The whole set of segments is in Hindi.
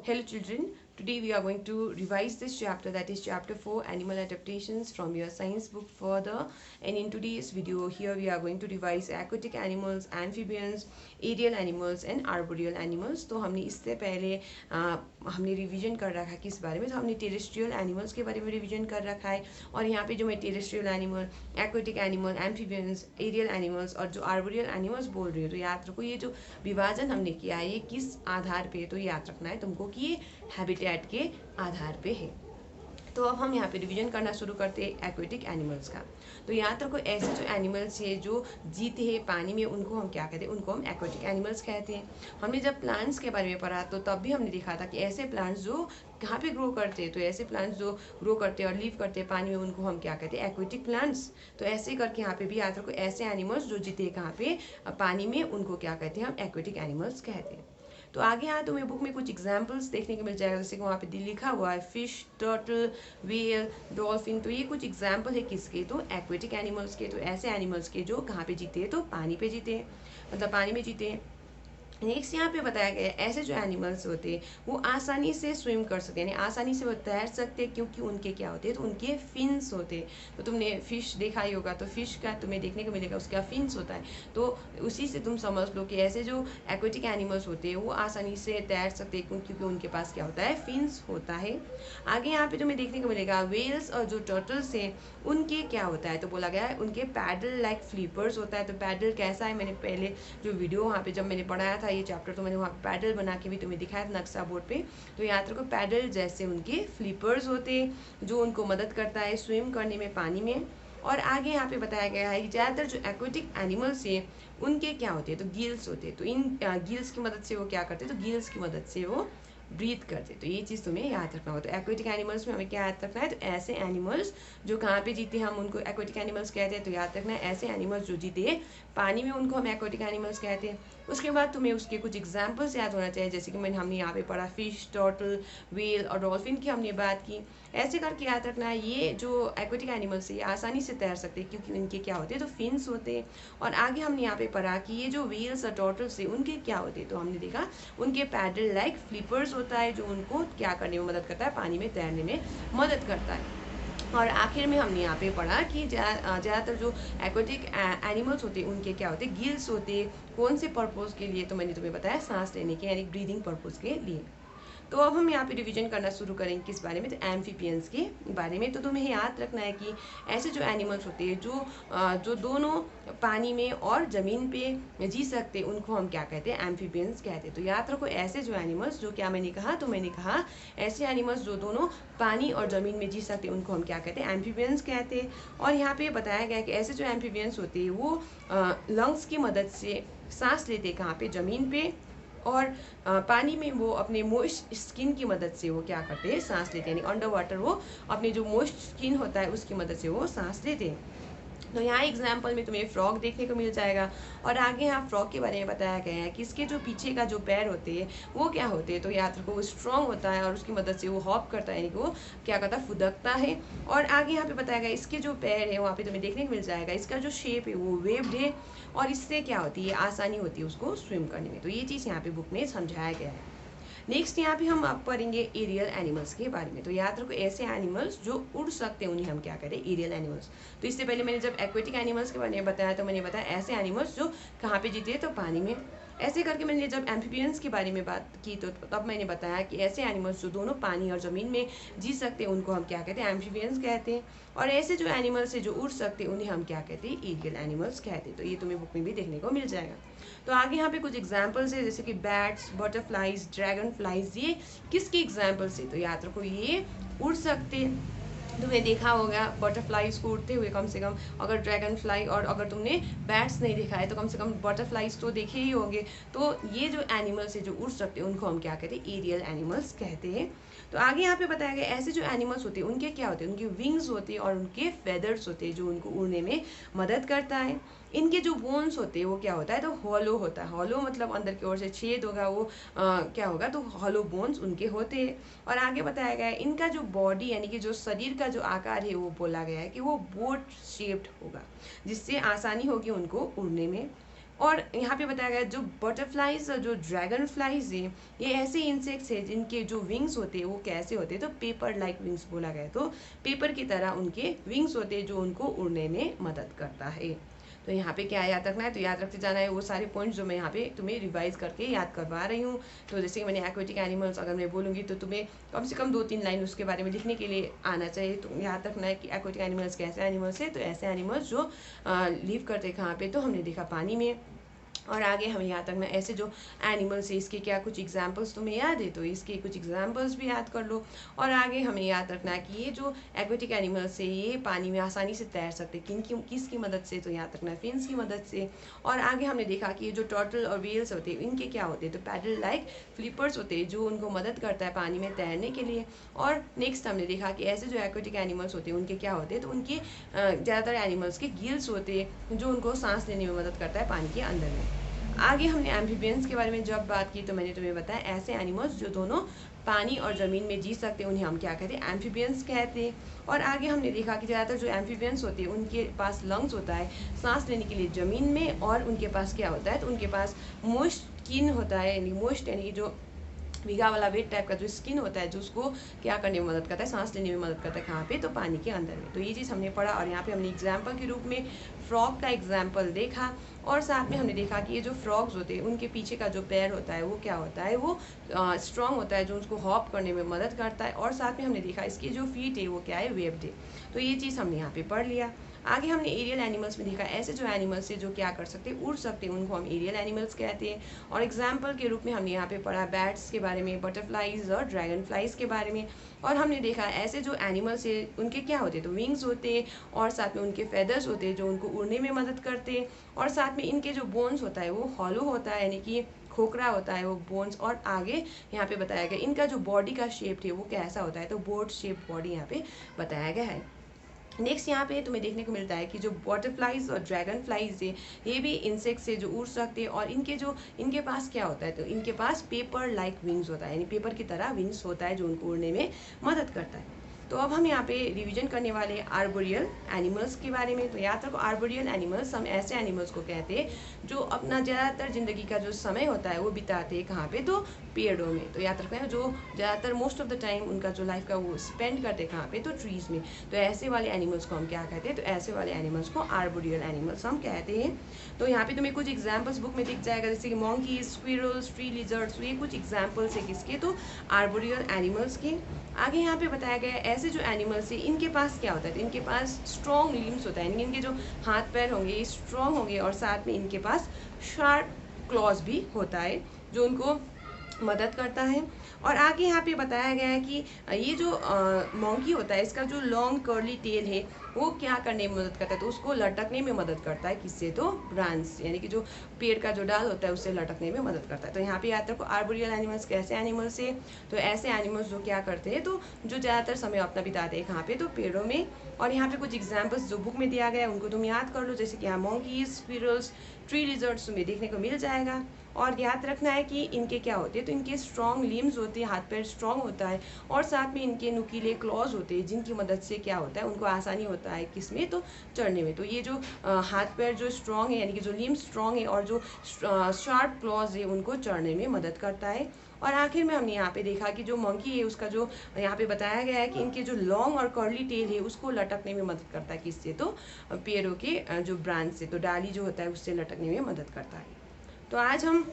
Hello children, today we are going to revise this chapter, that is chapter 4, animal adaptations, from your science book further. And in today's video here we are going to revise aquatic animals, amphibians, aerial animals and arboreal animals. तो हमने इससे पहले हमने रिवीजन कर रखा है किस बारे में, तो हमने टेरेस्ट्रियल एनिमल्स के बारे में रिवीजन कर रखा है। और यहाँ पे जो मैं terrestrial animal, aquatic animal, amphibians, aerial animals और जो आर्बोरियल एनिमल्स बोल रही हूँ, तो याद रखो ये जो विभाजन हमने किया है ये किस आधार पे, तो याद रखना है तुमको कि ये हैबिटेट के आधार पे है। तो अब हम यहाँ पे रिवीजन करना शुरू करते हैं एक्वेटिक एनिमल्स का। तो याद रखो ऐसे जो एनिमल्स है जो जीते हैं पानी में, उनको हम क्या कहते हैं, उनको हम एक्वेटिक एनिमल्स कहते हैं। हमने जब प्लांट्स के बारे में पढ़ा तो तब भी हमने देखा था कि ऐसे प्लांट्स जो कहाँ पे ग्रो करते हैं, तो ऐसे प्लांट्स जो ग्रो करते हैं और लीव करते हैं पानी में, उनको हम क्या कहते हैं, एक्वेटिक प्लांट्स। तो ऐसे करके यहाँ पे भी याद रखो ऐसे एनिमल्स जो जीते कहाँ पे, पानी में, उनको क्या कहते हैं, हम एक्वेटिक एनिमल्स कहते हैं। तो आगे यहाँ तुम्हें बुक में कुछ एग्जाम्पल्स देखने को मिल जाएगा, जैसे कि वहाँ पे लिखा हुआ है फिश, टर्टल, व्हेल, डॉल्फिन। तो ये कुछ एग्जाम्पल है किसके, तो एक्वेटिक एनिमल्स के। तो ऐसे एनिमल्स के जो कहाँ पे जीते हैं, तो पानी पे जीते हैं, मतलब पानी में जीते हैं। नेक्स्ट यहाँ पे बताया गया है ऐसे जो एनिमल्स होते हैं वो आसानी से स्विम कर सकते हैं, यानी आसानी से वो तैर सकते हैं, क्योंकि उनके क्या होते हैं, तो उनके फिन्स होते हैं। तो तुमने फिश देखा ही होगा, तो फिश का तुम्हें देखने को मिलेगा उसका फिन्स होता है। तो उसी से तुम समझ लो कि ऐसे जो एक्वेटिक एनिमल्स होते हैं वो आसानी से तैर सकते हैं, क्योंकि उनके पास क्या होता है, फिन्स होता है। आगे यहाँ पे तुम्हें देखने को मिलेगा वेल्स और जो टर्टल्स हैं उनके क्या होता है, तो बोला गया है उनके पैडल लाइक फ्लिपर्स होता है। तो पैडल कैसा है, मैंने पहले जो वीडियो वहाँ पे जब मैंने पढ़ाया था ये चैप्टर, तो मैंने वहाँ पैडल बना के भी तुम्हें दिखाया था नक्शा बोर्ड पे। तो याद रखो पैडल जैसे उनके फ्लिपर्स होते हैं जो उनको मदद करता है स्विम करने में पानी में। और आगे यहाँ पे बताया गया है कि ज़्यादातर जो एक्वेटिक एनिमल्स हैं उनके क्या होते हैं, तो गिल्स होते हैं। तो इन गिल्स की मदद से वो क्या करते हैं, तो गिल्स की मदद से वो ब्रीथ करते। तो ये चीज़ तुम्हें याद रखना होगा। तो एक्वेटिक एनिमल्स में हमें क्या याद रखना है, तो ऐसे एनिमल्स जो कहाँ पे जीते हम उनको एक्वेटिक एनिमल्स कहते हैं। तो याद रखना है ऐसे एनिमल्स जो जीते पानी में उनको हम एक्वेटिक एनिमल्स कहते हैं। उसके बाद तुम्हें उसके कुछ एग्जाम्पल्स याद होना चाहिए, जैसे कि हमने यहाँ पे पढ़ा फिश, टर्टल, व्हेल और डॉल्फिन की हमने बात की। ऐसे करके याद रखना है ये जो एक्वेटिक एनिमल्स है ये आसानी से तैर सकते हैं, क्योंकि इनके क्या होते हैं, तो फिन्स होते हैं। और आगे हमने यहाँ पे पढ़ा कि ये जो व्हेल्स और टर्टल्स है उनके क्या होते हैं, तो हमने देखा उनके पैडल लाइक फ्लिपर्स होता है जो उनको क्या करने में मदद करता है, पानी में तैरने में मदद करता है। और आखिर में हमने यहाँ पे पढ़ा कि ज़्यादातर जो एक्वेटिक एनिमल्स होते हैं उनके क्या होते हैं, गिल्स होते हैं। कौन से पर्पज़ के लिए, तो मैंने तुम्हें बताया सांस लेने के, यानी ब्रीदिंग पर्पज़ के लिए। तो अब हम यहाँ पे रिवीजन करना शुरू करेंगे किस बारे में, तो एम्फीबियंस के बारे में। तो तुम्हें याद रखना है कि ऐसे जो एनिमल्स होते हैं जो दोनों पानी में और ज़मीन पे जी सकते हैं उनको हम क्या कहते हैं, एम्फीबियंस कहते हैं। तो याद रखो ऐसे जो एनिमल्स जो क्या मैंने कहा, तो मैंने कहा ऐसे एनिमल्स जो दोनों पानी और ज़मीन में जी सकते हैं उनको हम क्या कहते हैं, एम्फीबियंस कहते हैं। और यहाँ पे बताया गया है कि ऐसे जो एम्फीबियंस होते हैं वो लंग्स की मदद से सांस लेते हैं, कहाँ पे, ज़मीन पे। और पानी में वो अपने मोइस्ट स्किन की मदद से वो क्या करते हैं, सांस लेते हैं, यानी अंडर वाटर वो अपने जो मोइस्ट स्किन होता है उसकी मदद से वो सांस लेते हैं। तो यहाँ एग्जाम्पल में तुम्हें फ्रॉग देखने को मिल जाएगा। और आगे यहाँ फ्रॉग के बारे में बताया गया है कि इसके जो पीछे का जो पैर होते हैं वो क्या होते हैं, तो याद रखो वो स्ट्रॉन्ग होता है और उसकी मदद से वो हॉप करता है, यानी कि वो क्या करता है, फुदकता है। और आगे यहाँ पे बताया गया इसके जो पैर है वहाँ पे तुम्हें देखने को मिल जाएगा इसका जो शेप है वो वेव्ड है, और इससे क्या होती है, आसानी होती है उसको स्विम करने में। तो ये चीज़ यहाँ पे बुक में समझाया गया है। नेक्स्ट यहाँ पे हम आप पढ़ेंगे एरियल एनिमल्स के बारे में। तो याद रखो ऐसे एनिमल्स जो उड़ सकते हैं उन्हें हम क्या करें, एरियल एनिमल्स। तो इससे पहले मैंने जब एक्वेटिक एनिमल्स के बारे में बताया तो मैंने बताया ऐसे एनिमल्स जो कहाँ पे जीते हैं, तो पानी में। ऐसे करके मैंने जब एम्फीबियंस के बारे में बात की तो तब मैंने बताया कि ऐसे एनिमल्स जो दोनों पानी और ज़मीन में जी सकते हैं उनको हम क्या कहते हैं, एम्फीबियंस कहते हैं। और ऐसे जो एनिमल्स है जो उड़ सकते हैं उन्हें हम क्या कहते हैं, एरियल एनिमल्स कहते हैं। तो ये तुम्हें बुक में भी देखने को मिल जाएगा। तो आगे यहाँ पे कुछ एग्जाम्पल्स है, जैसे कि बैट्स, बटरफ्लाइज, ड्रैगन फ्लाइज, ये किसकी एग्जाम्पल्स है, तो याद रखो ये उड़ सकते हैं। तुमने देखा होगा बटरफ्लाइज को उड़ते हुए कम से कम, अगर ड्रैगन फ्लाई, और अगर तुमने बैट्स नहीं देखा है तो कम से कम बटरफ्लाइज तो देखे ही होंगे। तो ये जो एनिमल्स है जो उड़ सकते हैं उनको हम क्या कहते हैं, एरियल एनिमल्स कहते हैं। तो आगे यहाँ पे बताया गया ऐसे जो एनिमल्स होते हैं उनके क्या होते हैं, उनके विंग्स होते हैं और उनके फेदर्स होते हैं जो उनको उड़ने में मदद करता है। इनके जो बोन्स होते हैं वो क्या होता है, तो हॉलो होता है। हॉलो मतलब अंदर की ओर से छेद होगा, वो क्या होगा, तो हॉलो बोन्स उनके होते हैं। और आगे बताया गया है इनका जो बॉडी यानी कि जो शरीर का जो आकार है वो बोला गया है कि वो बोट शेप्ड होगा, जिससे आसानी होगी उनको उड़ने में। और यहाँ पे बताया गया जो बटरफ्लाइज और जो ड्रैगन फ्लाइज है ये ऐसे इंसेक्ट्स है जिनके जो विंग्स होते हैं वो कैसे होते हैं, तो पेपर लाइक विंग्स बोला गया, तो पेपर की तरह उनके विंग्स होते हैं जो उनको उड़ने में मदद करता है। तो यहाँ पे क्या याद रखना है, तो याद रखते जाना है वो सारे पॉइंट्स जो मैं यहाँ पे तुम्हें रिवाइज करके याद करवा रही हूँ। तो जैसे कि मैंने एक्वेटिक एनिमल्स अगर मैं बोलूँगी तो तुम्हें कम से कम 2-3 लाइन उसके बारे में लिखने के लिए आना चाहिए। तो याद रखना है कि एक्वेटिक एनिमल्स कैसे एनिमल्स है, तो ऐसे एनिमल्स जो लिव करते हैं कहाँ पे, तो हमने देखा पानी में। और आगे हमें याद रखना ऐसे जो एनिमल्स है इसके क्या कुछ एग्जाम्पल्स तुम्हें याद है, तो इसके कुछ एग्जाम्पल्स भी याद कर लो। और आगे हमें याद रखना है कि ये जो एक्वेटिक एनिमल्स है ये पानी में आसानी से तैर सकते हैं, किसकी मदद से, तो याद रखना है फिन्स की मदद से। और आगे हमने देखा कि ये जो टर्टल और व्हेल्स होते हैं इनके क्या होते हैं, तो पैडल लाइक फ्लिपर्स होते हैं जो उनको मदद करता है पानी में तैरने के लिए। और नेक्स्ट हमने देखा कि ऐसे जो एक्वेटिक एनिमल्स होते हैं उनके क्या होते हैं, तो उनके ज़्यादातर एनिमल्स के गिल्स होते हैं जो उनको सांस लेने में मदद करता है पानी के अंदर में। आगे हमने एम्फीबियंस के बारे में जब बात की तो मैंने तुम्हें बताया ऐसे एनिमल्स जो दोनों पानी और ज़मीन में जी सकते हैं उन्हें हम क्या कहते हैं, एम्फीबियंस कहते हैं। और आगे हमने देखा कि ज़्यादातर जो एम्फीबियंस होते हैं उनके पास लंग्स होता है सांस लेने के लिए ज़मीन में, और उनके पास क्या होता है, तो उनके पास मोस्ट स्किन होता है, यानी मोस्ट यानी कि जो भीगा वाला वेट टाइप का जो स्किन होता है जो उसको क्या करने में मदद करता है, सांस लेने में मदद करता है, कहाँ पे, तो पानी के अंदर में। तो ये चीज़ हमने पढ़ा और यहाँ पे हमने एग्जाम्पल के रूप में फ्रॉग का एग्जाम्पल देखा। और साथ में हमने देखा कि ये जो फ्रॉग्स होते हैं उनके पीछे का जो पैर होता है वो क्या होता है, वो स्ट्रॉन्ग होता है जो उसको हॉप करने में मदद करता है। और साथ में हमने देखा इसकी जो फीट है वो क्या है, वेब्ड है। तो ये चीज़ हमने यहाँ पे पढ़ लिया। आगे हमने एरियल एनिमल्स में देखा ऐसे जो एनिमल्स है जो क्या कर सकते हैं, उड़ सकते हैं, उनको हम एरियल एनिमल्स कहते हैं। और एग्जाम्पल के रूप में हमने यहाँ पे पढ़ा बैट्स के बारे में, बटरफ्लाइज और ड्रैगन फ्लाइज के बारे में। और हमने देखा ऐसे जो एनिमल्स है उनके क्या होते हैं, तो विंग्स होते हैं और साथ में उनके फेदर्स होते हैं जो उनको उड़ने में मदद करते हैं। और साथ में इनके जो बोन्स होता है वो हॉलो होता है, यानी कि खोखरा होता है वो बोन्स। और आगे यहाँ पे बताया गया इनका जो बॉडी का शेप है वो कैसा होता है, तो बोट शेप बॉडी यहाँ पे बताया गया है। नेक्स्ट यहाँ पे तुम्हें देखने को मिलता है कि जो बटरफ्लाइज और ड्रैगन फ्लाइज है ये भी इंसेक्ट्स है जो उड़ सकते हैं। और इनके पास क्या होता है, तो इनके पास पेपर लाइक विंग्स होता है, यानी पेपर की तरह विंग्स होता है जो उनको उड़ने में मदद करता है। तो अब हम यहाँ पे रिवीजन करने वाले आर्बोरियल एनिमल्स के बारे में। तो याद रखो आर्बोरियल एनिमल्स हम ऐसे एनिमल्स को कहते हैं जो अपना ज़्यादातर जिंदगी का जो समय होता है वो बिताते हैं कहाँ पे, तो पेड़ों में। तो याद रखना है जो ज़्यादातर मोस्ट ऑफ द टाइम उनका जो लाइफ का वो स्पेंड करते हैं कहाँ पे, तो ट्रीज में। तो ऐसे वाले एनिमल्स को हम क्या कहते हैं, तो ऐसे वाले एनिमल्स को आर्बोरियल एनिमल्स हम कहते हैं। तो यहाँ पे तुम्हें कुछ एग्जाम्पल्स बुक में दिख जाएगा जैसे कि मंकीज, स्क्विरल्स, ट्री लिजर्ड्स, ये कुछ एग्जाम्पल्स है किसके, तो आर्बोरियल एनिमल्स के। आगे यहाँ पे बताया गया है ऐसे जो एनिमल्स है इनके पास क्या होता है, तो इनके पास स्ट्रॉन्ग लिम्स होता है, यानी इनके जो हाथ पैर होंगे ये स्ट्रॉन्ग होंगे। और साथ में इनके पास शार्प क्लॉज भी होता है जो उनको मदद करता है। और आगे यहाँ पे बताया गया है कि ये जो मंकी होता है इसका जो लॉन्ग कर्ली टेल है वो क्या करने में मदद करता है, तो उसको लटकने में मदद करता है, किससे, तो ब्रांच यानी कि जो पेड़ का जो डाल होता है उससे लटकने में मदद करता है। तो यहाँ पे याद रखो आर्बोरियल एनिमल्स कैसे एनिमल्स है, तो ऐसे एनिमल्स जो क्या करते हैं, तो जो ज़्यादातर समय अपना बिताते हैं कहाँ पे, तो पेड़ों में। और यहाँ पे कुछ एग्जाम्पल्स जो बुक में दिया गया है उनको तुम याद कर लो, जैसे कि यहाँ मंकीज, स्क्विरल्स, ट्री लिजर्ड्स तुम्हें देखने को मिल जाएगा। और याद रखना है कि इनके क्या होते हैं, तो इनके स्ट्रॉन्ग लिम्स होते हैं, हाथ पैर स्ट्रॉन्ग होता है। और साथ में इनके नुकीले क्लॉज होते हैं जिनकी मदद से क्या होता है, उनको आसानी होता है किसमें, तो चढ़ने में। तो ये जो हाथ पैर जो स्ट्रॉन्ग है यानी कि जो लिम्स स्ट्रॉन्ग है और जो शार्प क्लॉज है उनको चढ़ने में मदद करता है। और आखिर में हमने यहाँ पे देखा कि जो मंकी है उसका जो यहाँ पे बताया गया है कि इनके जो लॉन्ग और कर्ली टेल है उसको लटकने में मदद करता है, किससे, तो पेड़ों के जो ब्रांच से, तो डाली जो होता है उससे लटकने में मदद करता है। तो आज हम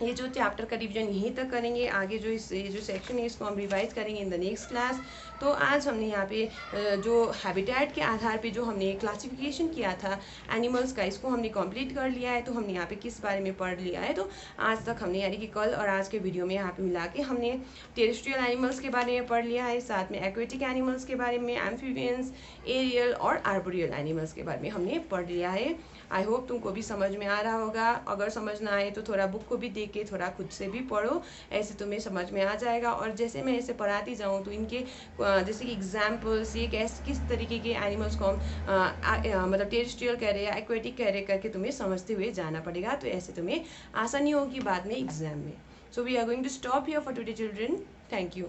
ये जो चैप्टर का रिवीजन यहीं तक करेंगे, आगे जो ये जो सेक्शन है इसको हम रिवाइज करेंगे इन द नेक्स्ट क्लास। तो आज हमने यहाँ पे जो हैबिटेट के आधार पे जो हमने क्लासिफिकेशन किया था एनिमल्स का इसको हमने कंप्लीट कर लिया है। तो हमने यहाँ पे किस बारे में पढ़ लिया है, तो आज तक हमने यानी कि कल और आज के वीडियो में यहाँ पे मिला के हमने टेरेस्ट्रियल एनिमल्स के बारे में पढ़ लिया है, साथ में एक्वेटिक एनिमल्स के बारे में, एम्फीबियंस, एरियल और आर्बोरियल एनिमल्स के बारे में हमने पढ़ लिया है। आई होप तुमको भी समझ में आ रहा होगा। अगर समझ ना आए तो थोड़ा बुक को भी देख के थोड़ा खुद से भी पढ़ो, ऐसे तुम्हें समझ में आ जाएगा। और जैसे मैं ऐसे पढ़ाती जाऊँ तो इनके जैसे कि एग्जाम्पल्स ये किस तरीके के एनिमल्स को हम मतलब टेरेस्ट्रियल कह रहे हैं, एक्वेटिक कह रहे करके तुम्हें समझते हुए जाना पड़ेगा। तो ऐसे तुम्हें आसानी होगी बाद में एग्जाम में। So we are going to stop here for today children. Thank you.